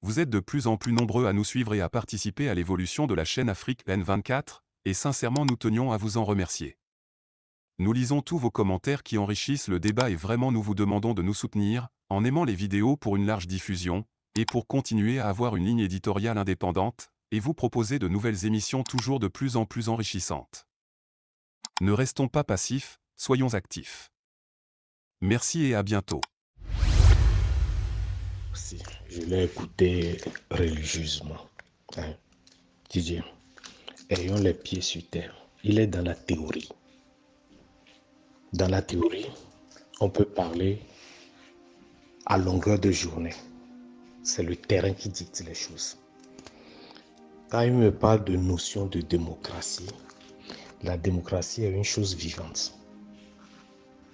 Vous êtes de plus en plus nombreux à nous suivre et à participer à l'évolution de la chaîne Afrique N24, et sincèrement nous tenions à vous en remercier. Nous lisons tous vos commentaires qui enrichissent le débat et vraiment nous vous demandons de nous soutenir, en aimant les vidéos pour une large diffusion, et pour continuer à avoir une ligne éditoriale indépendante, et vous proposer de nouvelles émissions toujours de plus en plus enrichissantes. Ne restons pas passifs, soyons actifs. Merci et à bientôt. Je l'ai écouté religieusement. Didier, ayons les pieds sur terre. Il est dans la théorie. Dans la théorie, on peut parler à longueur de journée. C'est le terrain qui dicte les choses. Quand il me parle de notion de démocratie, la démocratie est une chose vivante.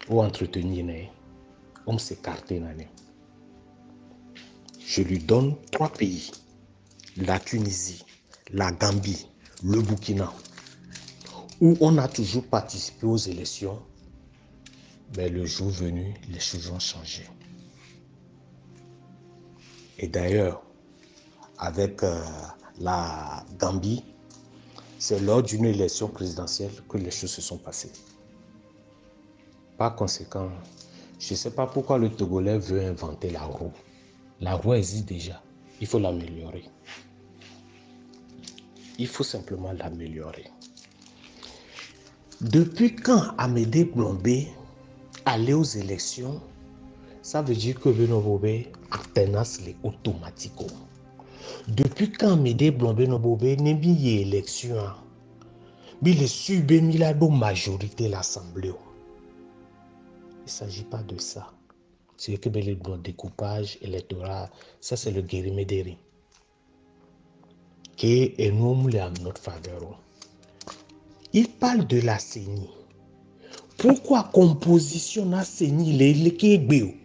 Ou entretenir, on s'écarter. Je lui donne 3 pays, la Tunisie, la Gambie, le Burkina, où on a toujours participé aux élections, mais le jour venu, les choses ont changé. Et d'ailleurs, avec la Gambie, c'est lors d'une élection présidentielle que les choses se sont passées. Par conséquent, je ne sais pas pourquoi le Togolais veut inventer la roue. La roue existe déjà, il faut l'améliorer. Il faut simplement l'améliorer. Depuis quand Amédée Blombe allait aux élections, ça veut dire que Beno Bobé alternance les automatiques. Depuis quand Amédée Blombe n'est pas élection, il est subé la majorité de l'Assemblée. Il ne s'agit pas de ça. C'est que le découpage électoral, ça c'est le guérimédéri. Qui est nous à notre faveur. Il parle de la CENI. Pourquoi composition la CENI les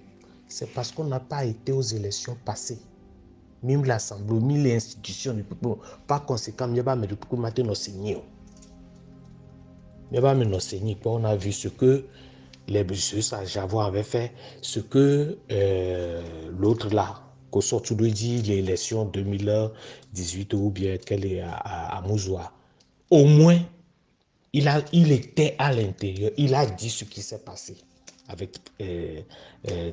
c'est parce qu'on n'a pas été aux élections passées. Même l'Assemblée, même les institutions, par conséquent, il n'y a pas de nos CENI. Il n'y a pas de nos CENI. On a vu ce que les Javois avaient fait, ce que l'autre là, qu'au sorti de dit l'élection 2018 ou bien qu'elle est à Mouzoua. Au moins, il était à l'intérieur, il a dit ce qui s'est passé avec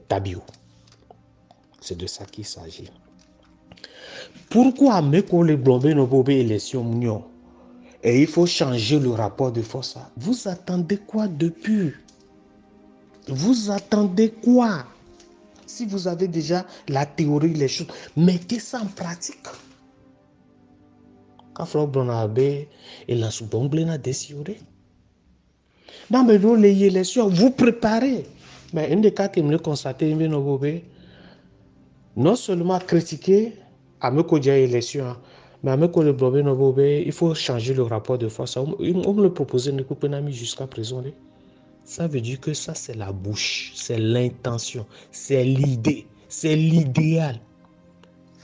Tabio. C'est de ça qu'il s'agit. Pourquoi Meko le Blombe no Bobé élection Mounion? Et il faut changer le rapport de force. Vous attendez quoi depuis? Vous attendez quoi? Si vous avez déjà la théorie, les choses, mettez ça en pratique. Quand Flor Blonabé et la sous-bomble n'a décidé. Dans les élections, vous préparez. Mais un des cas qui me le constaté, non seulement critiquer à me dire élection, mais à me dire le il faut changer le rapport de force. On me le proposait jusqu'à présent. Ça veut dire que ça, c'est la bouche, c'est l'intention, c'est l'idée, c'est l'idéal.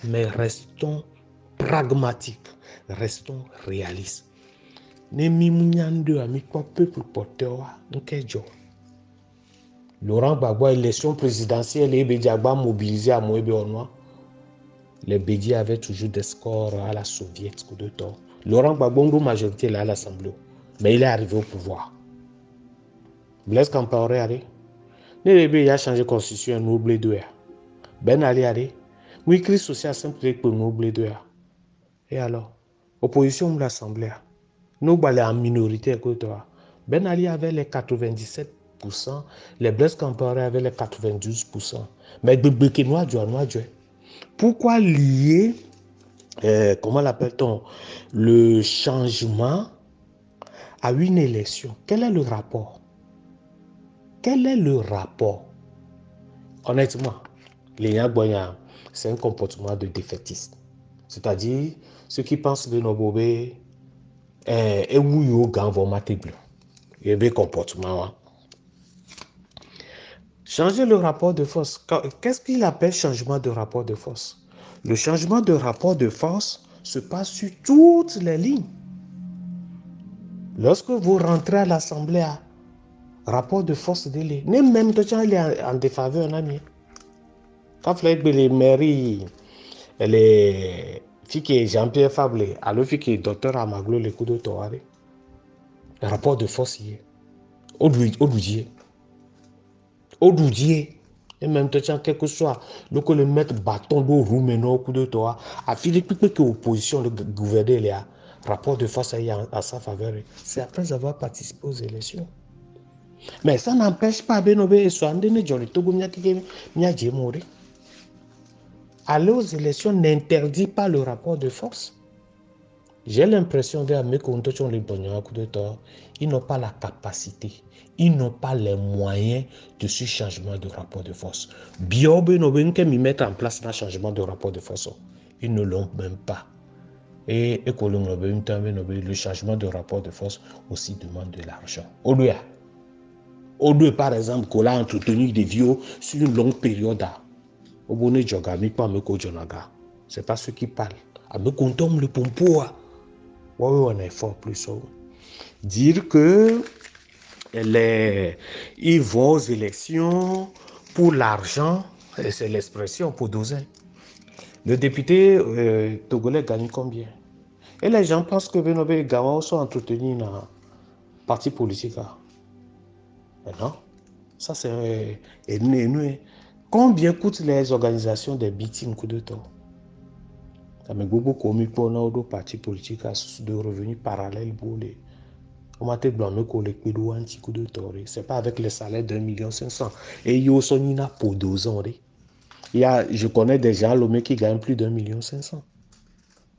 Mais restons pragmatiques, restons réalistes. Laurent Gbagbo, élection présidentielle, et Bédiagba mobilisé à Moébé-Onois. Les Bédiers avaient toujours des scores à la soviétique de temps. Laurent Gbagbo, majorité là à l'Assemblée. Mais il est arrivé au pouvoir. Blaise Compaoré, allez. Il a changé de constitution, nous oublions de Ben Ali, allez. Oui, crise sociale simple pour nous oublier de Et alors, opposition de l'Assemblée. Nous sommes en minorité. Ben Ali avait les 97%, les Blaise Compaoré avaient les 92%. Mais pourquoi lier, comment l'appelle-t-on, le changement à une élection? Quel est le rapport? Quel est le rapport? Honnêtement, c'est un comportement de défaitiste. C'est-à-dire, ceux qui pensent que Nobobé est où gang vont mater bleu. Il y a un comportement. Changer le rapport de force. Qu'est-ce qu'il appelle changement de rapport de force? Le changement de rapport de force se passe sur toutes les lignes. Lorsque vous rentrez à l'Assemblée, rapport de force délai, même de gens il est en défaveur, un ami. Quand les mairies les filles qui est Jean-Pierre Fablé, alors filles qui est docteur Amaglo, les coups de Toare. Rapport de force hier. Odoudier. Et même temps, quel que soit, donc le mettre bâton de roue maintenant au coup de toi, à Philippe que l'opposition, le gouvernement, il a rapport de force à sa faveur. C'est après avoir participé aux élections. Mais ça n'empêche pas, aller aux élections n'interdit pas le rapport de force. J'ai l'impression qu'ils n'ont pas la capacité, ils n'ont pas les moyens de ce changement de rapport de force. Biobe no mis mettre en place un changement de rapport de force. Ils ne l'ont même pas. Et le changement de rapport de force aussi demande de l'argent. Au lieu, par exemple, qu'on a entretenu des vieux sur une longue période. C'est pas ceux qui parlent. Le pompo. On est fort plus haut. Dire que ils vont aux élections pour l'argent, c'est l'expression pour 12 ans. Le député togolais gagne combien? Et les gens pensent que Benobe et Gawa sont entretenus dans le parti politique. Mais non, ça c'est... Combien coûtent les organisations des meetings coup de temps? Mais beaucoup commis pour nos partis politiques de revenus parallèles pour les... On m'a dit que c'est pas avec les salaires d'1,5 million. Et il y a aussi pour 12 ans. Je connais des gens qui gagnent plus d'1,5 million.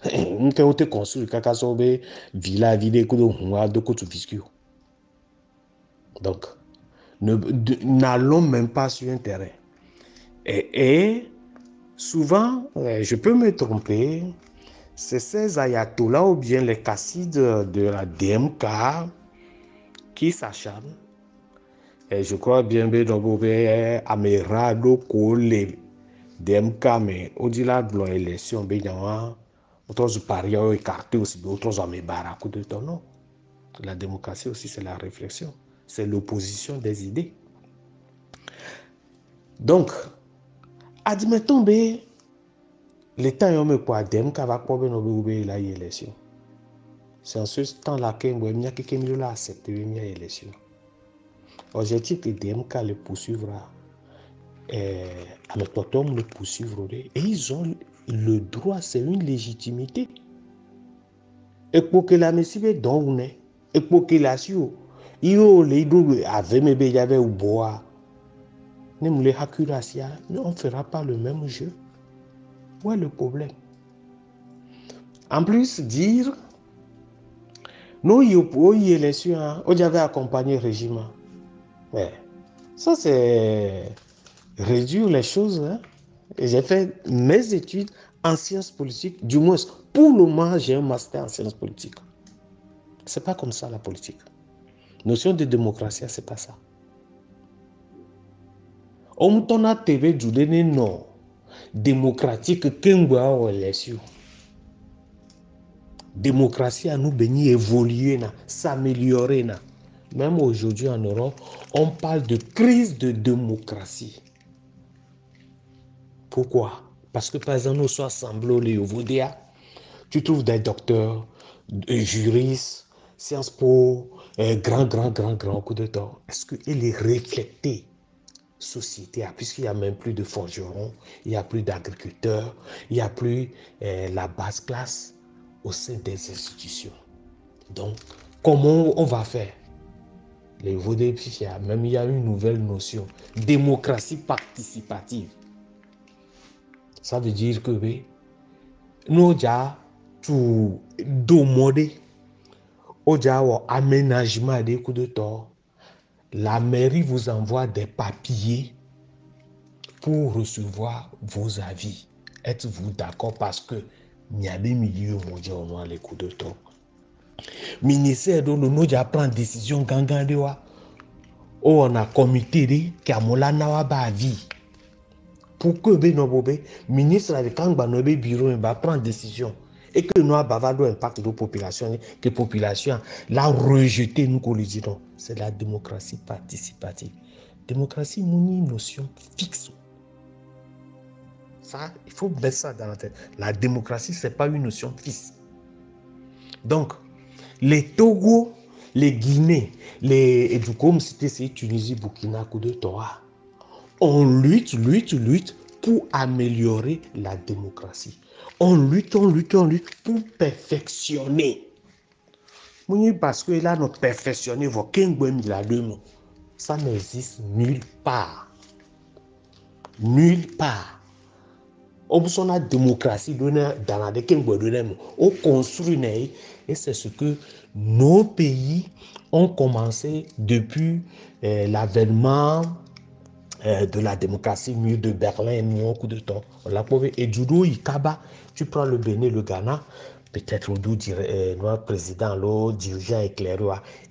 On a construit une villa vide de donc, n'allons même pas sur un terrain. Et souvent, je peux me tromper, c'est ces ayatollahs ou bien les cassides de la DMK qui s'acharnent. Et je crois bien que Amerado Kole DMK, mais au-delà de l'élection, d'autres parieurs écartés aussi, d'autres hommes baraques de ton nom. La démocratie aussi, c'est la réflexion, c'est l'opposition des idées. Donc, admettons que l'État est pour DMK va pas l'élection. C'est en ce temps-là que nous avons accepté l'élection. Objectif que DMK le poursuivra. Le poursuivre. Et ils ont le droit, c'est une légitimité. Et pour que la messieurs donne, et pour que la suite, il y avait au bois. On ne fera pas le même jeu. Où est le problème? En plus, dire, nous, il élection, on avait accompagné le régime. Ouais. Ça, c'est réduire les choses. Hein? Et j'ai fait mes études en sciences politiques. Du moins, pour le moment, j'ai un master en sciences politiques. C'est pas comme ça la politique. Notion de démocratie, c'est pas ça. On a TV du non démocratique qu'un ou élection. Démocratie à nous bénir, évoluer, s'améliorer. Même aujourd'hui en Europe, on parle de crise de démocratie. Pourquoi? Parce que par exemple, nous sommes assemblés les Ovodia, tu trouves des docteurs, des juristes, Sciences Po, grand coup de temps. Est-ce qu'il est reflété société, puisqu'il n'y a même plus de forgerons, il n'y a plus d'agriculteurs, il n'y a plus la basse classe au sein des institutions. Donc, comment on va faire? Les Vodépicia, même il y a une nouvelle notion, démocratie participative. Ça veut dire que nous avons tout demandé, nous avons aménagement des coups de tort. La mairie vous envoie des papiers pour recevoir vos avis. Êtes-vous d'accord? Parce que il y a des milieux mondiaux on a les coups de tort. Ministère de l'eau nous prend décision gangandewa. On a comité qui a mola nawa ba vie. Pour que le ministre de Kangba no bureau va prendre décision et que nous avons un impact de la population, que la population l'a rejeté, nous le disons. C'est la démocratie participative. Démocratie, c'est une notion fixe. Ça, il faut mettre ça dans la tête. La démocratie, ce n'est pas une notion fixe. Donc, les Togo, les Guinée, et du coup, c'était Tunisie, Burkina, Côte d'Ivoire, on lutte pour améliorer la démocratie. On lutte pour perfectionner. Parce que là, nous perfectionner, ça n'existe nulle part. Nulle part. On a démocratie dans la on construit et c'est ce que nos pays ont commencé depuis l'avènement de la démocratie mur de Berlin, un coup de temps. Et du coup, tu prends le Bénin, le Ghana, peut-être notre président, le dirigeant éclairé,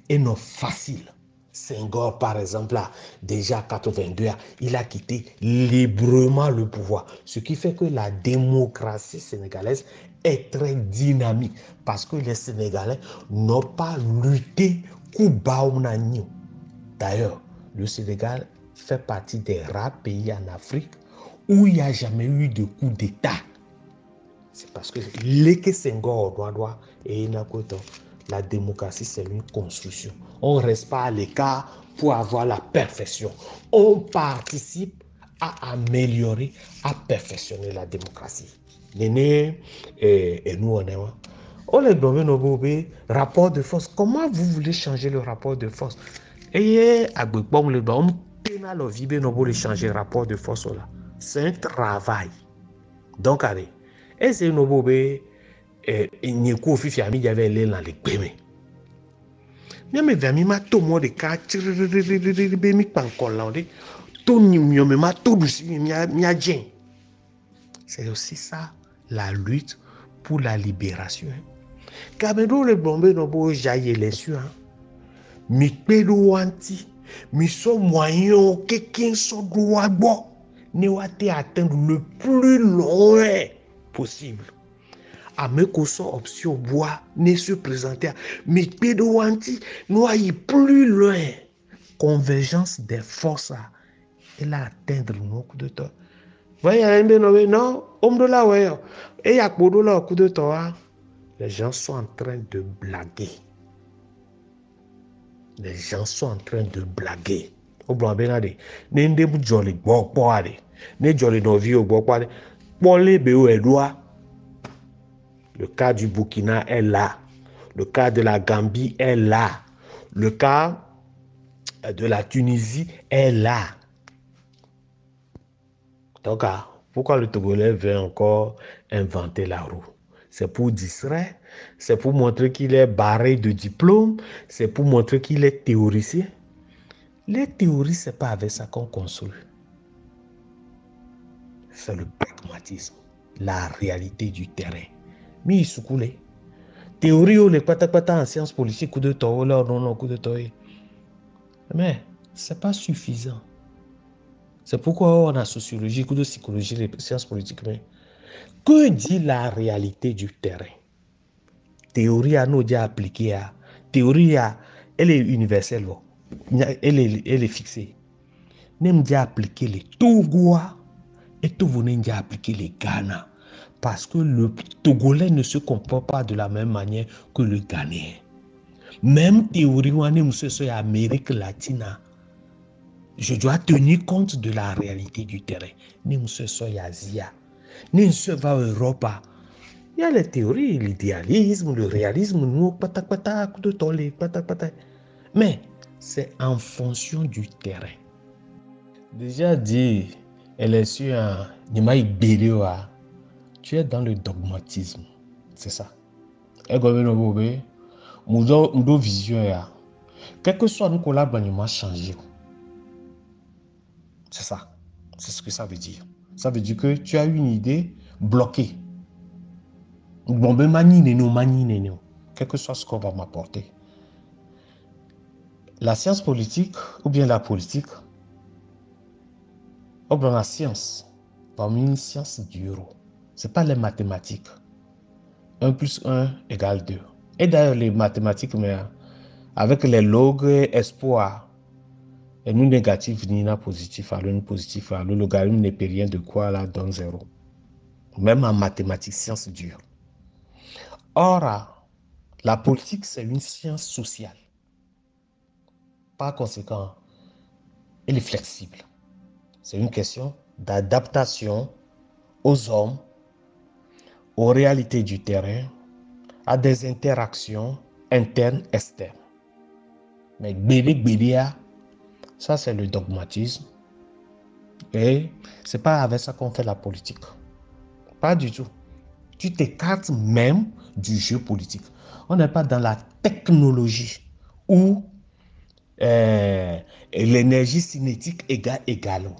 et non facile. Senghor, par exemple, là, déjà en 82, il a quitté librement le pouvoir. Ce qui fait que la démocratie sénégalaise est très dynamique parce que les Sénégalais n'ont pas lutté Koubaounani. D'ailleurs, le Sénégal fait partie des rares pays en Afrique où il n'y a jamais eu de coup d'État. C'est parce que l'Eke Senghor doit et la démocratie, c'est une construction. On ne reste pas à l'écart pour avoir la perfection. On participe à améliorer, à perfectionner la démocratie. Néné, et nous, on est dans un rapport de force. Comment vous voulez changer le rapport de force? Et on peut changer le rapport de force. C'est un travail. Donc, allez. Et c'est une obé. Il n'y a qu'au fifi ami, il y avait l'aile dans les pémés. Mais vami ma to mo de ka be mi pankolande to nyumyo me ma to dusi mi adjen. C'est aussi ça la lutte pour la libération. Kabendo le bombe no bo jaye les cieux. Mi pedo wanti mi so moyen quelqu'un so doit bo ne wate atteindre le plus loin possible. À me so option bois ne se présenter mais pédo wanti nous aille plus loin. Convergence des forces et là atteindre nos coups de temps. Voyez non homme de là ouais et y a podo là coup de temps. Les gens sont en train de blaguer. Les gens sont en train de blaguer. Au blanc benade ne ndem jolly gbogbo ade ne jolly no vi o gbogbo ade pole be o edua. Le cas du Burkina est là. Le cas de la Gambie est là. Le cas de la Tunisie est là. Donc, pourquoi le Togolais veut encore inventer la roue? C'est pour distraire, c'est pour montrer qu'il est barré de diplôme, c'est pour montrer qu'il est théoricien. Les théories, ce n'est pas avec ça qu'on construit. C'est le pragmatisme, la réalité du terrain. Mais il se coule. Théorie ou les pata en sciences politiques, coup de temps, là, non, coup de temps. Mais ce n'est pas suffisant. C'est pourquoi on a sociologie, coup de psychologie, les sciences politiques. Mais que dit la réalité du terrain? Théorie à nous déjà appliquée à. Théorie elle est universelle. Elle est fixée. Nous déjà appliqué les Togois et tout vous n'avez déjà appliqué les Ghana. Parce que le Togolais ne se comporte pas de la même manière que le Ghanéen. Même théorie, on est en Amérique latine. Je dois tenir compte de la réalité du terrain. Nous sommes en Asie. Nous sommes en Europe. Il y a les théories, l'idéalisme, le réalisme, nous, mais c'est en fonction du terrain. Déjà dit, élection, tu es dans le dogmatisme. C'est ça. Et nous vision, quel que soit nous collaborons, changer. C'est ça. C'est ce que ça veut dire. Ça veut dire que tu as une idée bloquée. Quel que soit ce qu'on va m'apporter. La science politique ou bien la politique, ou bien la science, parmi une science du euro. Ce n'est pas les mathématiques. 1 plus 1 égale 2. Et d'ailleurs, les mathématiques, mais avec les logs espoir, et nous négatif, ni na positif, alors nous positif, alors le logarithme n'est pas rien de quoi là, donne 0. même en mathématiques, sciences dures. Or, la politique, c'est une science sociale. Par conséquent, elle est flexible. C'est une question d'adaptation aux hommes, aux réalités du terrain, à des interactions internes, externes. Mais Gbédé, ça c'est le dogmatisme. Et c'est pas avec ça qu'on fait la politique. Pas du tout. Tu t'écartes même du jeu politique. On n'est pas dans la technologie où l'énergie cinétique égale.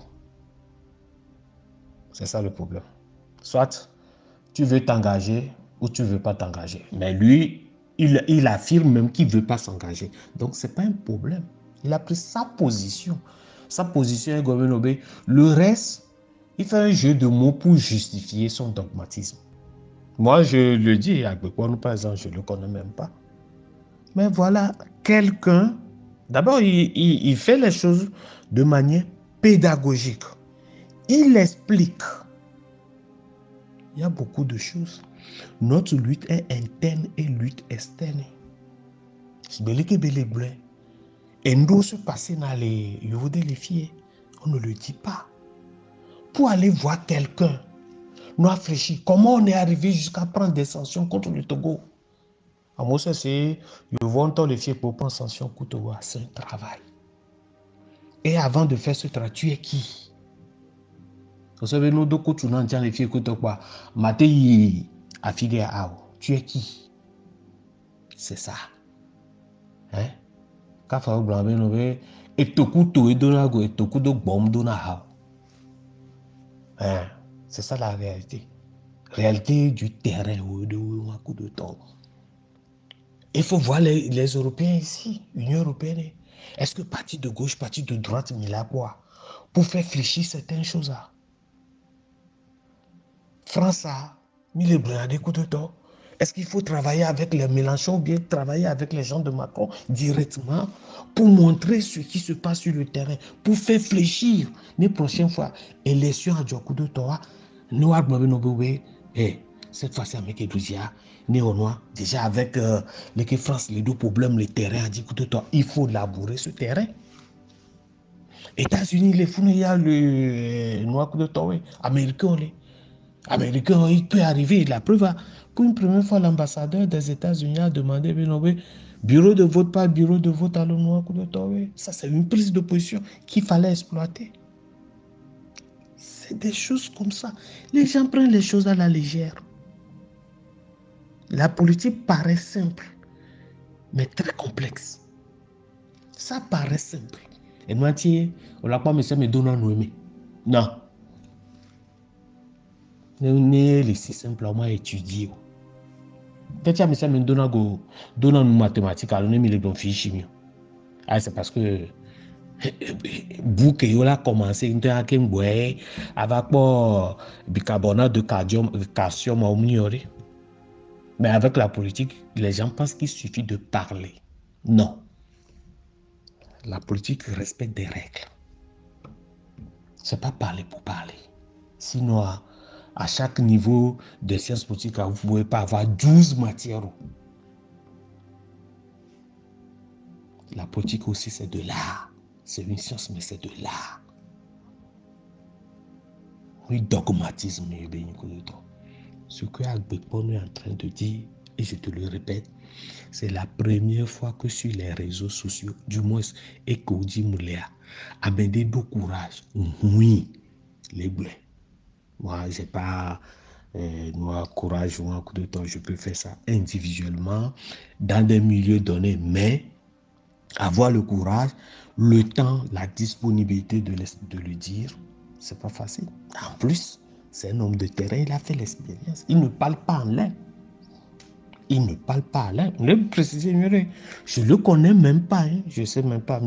C'est ça le problème. Soit tu veux t'engager ou tu ne veux pas t'engager. Mais lui, il affirme même qu'il ne veut pas s'engager. Donc, ce n'est pas un problème. Il a pris sa position. Sa position est gouvernement. Le reste, il fait un jeu de mots pour justifier son dogmatisme. Moi, je le dis, Agbekwonu, par exemple, je ne le connais même pas. Mais voilà, quelqu'un, d'abord, il fait les choses de manière pédagogique. Il explique. Il y a beaucoup de choses. Notre lutte est interne et lutte externe. C'est belé bleu. Et nous se passer dans les filles, on ne le dit pas. Pour aller voir quelqu'un, nous réfléchir. Comment on est arrivé jusqu'à prendre des sanctions contre le Togo? À moi, c'est le vent les filles pour prendre sanctions contre le Togo. C'est un travail. Et avant de faire ce travail, tu es qui? Vous savez, nous deux coups, nous les filles contre quoi? Maté affilié à tu es qui? C'est ça. Hein? Quand vous blâmez, nous voyons, et tout coup, tout est donné, et tout coup, de bombe donné. C'est ça la réalité. Réalité du terrain, de un coup de temps. Il faut voir les Européens ici, l'Union européenne. Est-ce que parti de gauche, parti de droite, mais là quoi? Pour faire fléchir certaines choses là. France a mis les bras à des coups de temps. Est-ce qu'il faut travailler avec les Mélenchon ou bien travailler avec les gens de Macron directement pour montrer ce qui se passe sur le terrain, pour faire fléchir les prochaines fois élections à coup de temps. Nous avons cette fois-ci avec Edousia, déjà avec l'équipe France, les deux problèmes, le terrain à 10 coups de temps, il faut labourer ce terrain. États-Unis, les fous, il y a le noir coup de temps, américain, Américain, il peut arriver. La preuve, pour une première fois, l'ambassadeur des États-Unis a demandé bureau de vote, pas bureau de vote à l'ONU. Ça, c'est une prise de position qu'il fallait exploiter. C'est des choses comme ça. Les gens prennent les choses à la légère. La politique paraît simple, mais très complexe. Ça paraît simple. Et moi, on l'a pas mis ça, mais donne nous. Non. Nous, les si simplement étudier. Peut-être que ça me donne une mathématique, alors on les fiches. C'est parce que vous qui avez commencé avec bicarbonate de calcium omnioré. Mais avec la politique, les gens pensent qu'il suffit de parler. Non. La politique respecte des règles. C'est pas parler pour parler. Sinon, à chaque niveau de sciences politiques, vous ne pouvez pas avoir 12 matières. La politique aussi, c'est de l'art. C'est une science, mais c'est de l'art. Oui, dogmatisme. Ce que Agbekwonu est en train de dire, et je te le répète, c'est la première fois que sur les réseaux sociaux, du moins, et Koji Moulea a mené de courage. Oui, les bleus. Moi, je n'ai pas courage ou un coup de temps. Je peux faire ça individuellement, dans des milieux donnés, mais avoir le courage, le temps, la disponibilité de le dire, c'est pas facile. En plus, c'est un homme de terrain, il a fait l'expérience. Il ne parle pas en l'air. Il ne parle pas en l'air. Je ne le connais même pas. Je ne sais même pas.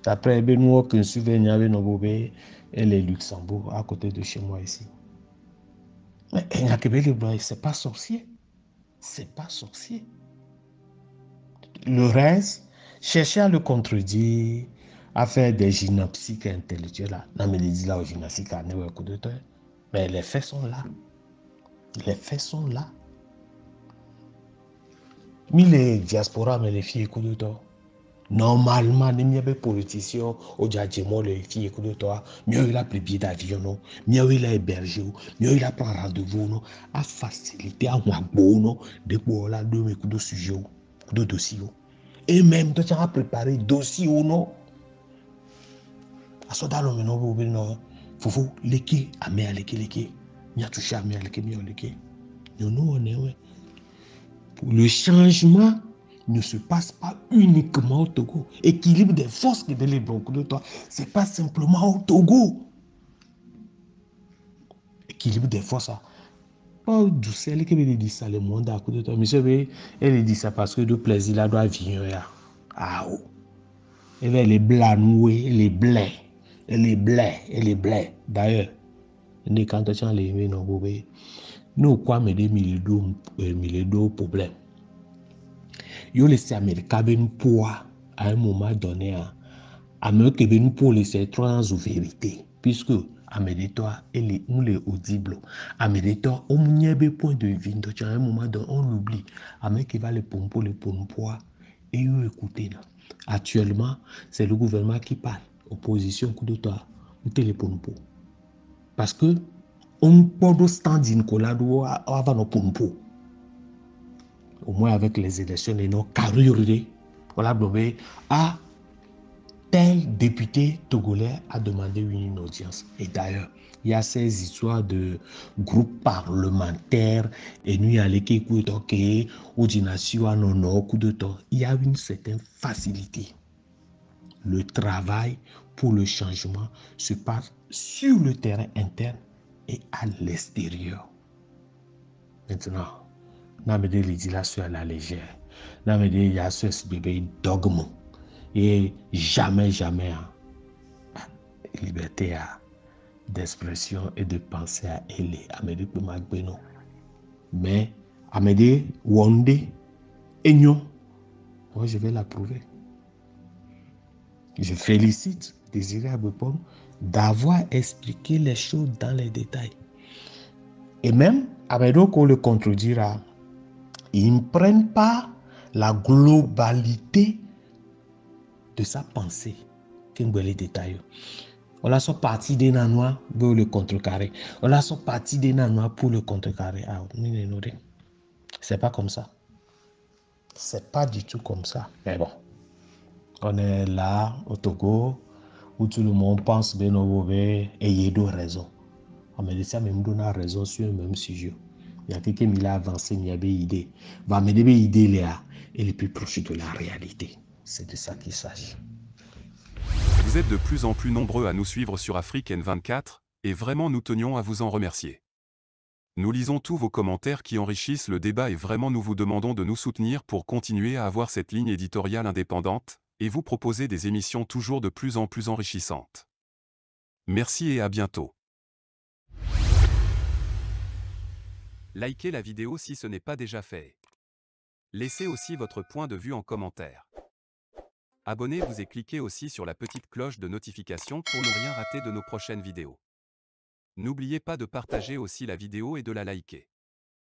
D'après Benoît, que il y avait Nobobé et les Luxembourg à côté de chez moi ici. Mais c'est pas sorcier. C'est pas sorcier. Le reste, chercher à le contredire, à faire des gymnastiques intellectuelles. Non, mais les dit là, aux gymnastiques, mais les faits sont là. Les faits sont là. Mais les diasporas, mais les filles écoutent de toi. Normalement, les politiciens, au diadjemo, les filles écoutent de toi. Mieux il a pris billet d'avion, non. Mieux il a hébergé, mieux il a pris rendez-vous, non. À faciliter, à moi, non. Des pour là, deux écoutes de sujet, de dossier. Et même, tu as préparé dossier ou non. À ce moment-là, non. Faut l'équipe, à mer, l'équipe. Il y a touché à mer, l'équipe, nous, on est, ouais. Le changement ne se passe pas uniquement au Togo. Équilibre des forces qui les beaucoup de toi, ce n'est pas simplement au Togo. Équilibre des forces, ça. Oh, douce, elle qui me dit ça, le monde à côté de toi. Monsieur, elle dit ça parce que de plaisir, là, doit venir. Ah, oh. Elle est blanouée, elle est blé. Elle est blé, elle est blé. D'ailleurs, quand tu as les nous, quoi, mais des milliers de problèmes. Yo laissé Américain ben poids à un moment donné à me que ben pour laisser trois vérité puisque Américain et nous les audibles Américain au n'y point de vie donc à un moment donné on l'oublie Américain va les pompo et eux écoutez là actuellement c'est le gouvernement qui parle opposition coup de toi ou télépompo parce que on peut de stand in colado avant nos pompo au moins avec les élections et nos carrures, voilà, à tel député togolais a demandé une audience. Et d'ailleurs, il y a ces histoires de groupes parlementaires et nous, il y a les qui ou non, coup de temps. Il y a une certaine facilité. Le travail pour le changement se passe sur le terrain interne et à l'extérieur. Maintenant, n'a me dit l'édition à la légère. N'a me dit il y a ce bébé dogme. Et jamais, liberté d'expression et de penser à elle. À me dire que Magbeno. Mais à me dire Wande et non. Moi, je vais l'approuver. Je félicite Désiré Abepom d'avoir expliqué les choses dans les détails. Et même, Amedo qu'on le contredira, ils ne prennent pas la globalité de sa pensée. Qu'est-ce que les détails? On a son parti des nanois pour le contrecarrer. On a son parti des nanois pour le contrecarrer. Ah, c'est pas comme ça. C'est pas du tout comme ça. Mais bon, on est là au Togo où tout le monde pense bien au et il y a deux raisons. On me dit ça même donne raison sur le même sujet. Il y a quelqu'un qui a avancé, il y a des idées. Va me dire des idées là, et les plus proches de la réalité. C'est de ça qu'il s'agit. Vous êtes de plus en plus nombreux à nous suivre sur Afrique N24, et vraiment nous tenions à vous en remercier. Nous lisons tous vos commentaires qui enrichissent le débat et vraiment nous vous demandons de nous soutenir pour continuer à avoir cette ligne éditoriale indépendante, et vous proposer des émissions toujours de plus en plus enrichissantes. Merci et à bientôt. Likez la vidéo si ce n'est pas déjà fait. Laissez aussi votre point de vue en commentaire. Abonnez-vous et cliquez aussi sur la petite cloche de notification pour ne rien rater de nos prochaines vidéos. N'oubliez pas de partager aussi la vidéo et de la liker.